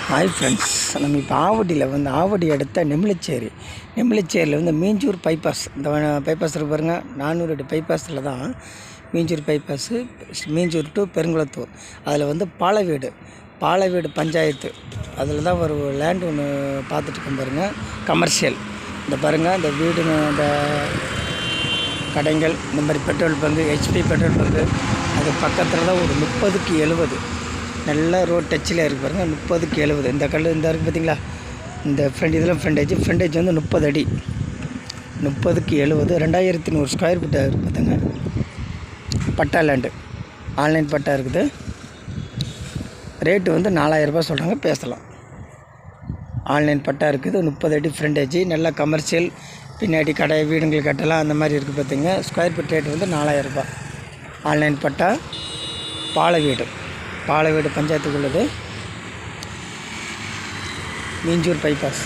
Hi friends, நம்ம இப்போ ஆவடி அடுத்த நெம்மிலிச்சேரியில் மீஞ்சூர் பைபாஸ், இந்த பைபாஸ் இருக்கு பாருங்கள். 400 அடி பைபாஸில் தான் மீஞ்சூர் பைபாஸு, மீஞ்சூர் டு பெருங்குளத்தூர். அதில் பாலவீடு பஞ்சாயத்து, அதில் தான் ஒரு லேண்டு ஒன்று பார்த்துட்ருக்கோம் பாருங்கள். கமர்ஷியல் இந்த பாருங்கள், இந்த வீடுங்க, இந்த கடைகள், இந்த மாதிரி petrol bunk, HP petrol bunk, அது பக்கத்தில் தான் ஒரு 30க்கு 70 நல்ல ரோட் டச்சில் இருக்குது பாருங்கள். 30க்கு 70 இந்த இருக்குது பார்த்திங்களா. இந்த இதெல்லாம் ஃப்ரண்டேஜ் 30 அடி, 30க்கு 70, 2100 ஸ்கொயர் ஃபீட்டாக இருக்குது பார்த்துங்க. பட்டா லேண்டு, ஆன்லைன் பட்டா இருக்குது. ரேட்டு 4000 ரூபாய் சொல்கிறாங்க, பேசலாம். ஆன்லைன் பட்டா இருக்குது, 30 அடி ஃப்ரண்டேஜ், நல்லா கமர்ஷியல், பின்னாடி கடை வீடுங்கள் கட்டலாம், அந்த மாதிரி இருக்குது பார்த்திங்க. ஸ்கொயர் ஃபீட் ரேட்டு 4000 ரூபாய். ஆன்லைன் பட்டா, பாலவீடு பஞ்சாயத்துக்குள்ளது, மீஞ்சூர் பைபாஸ்.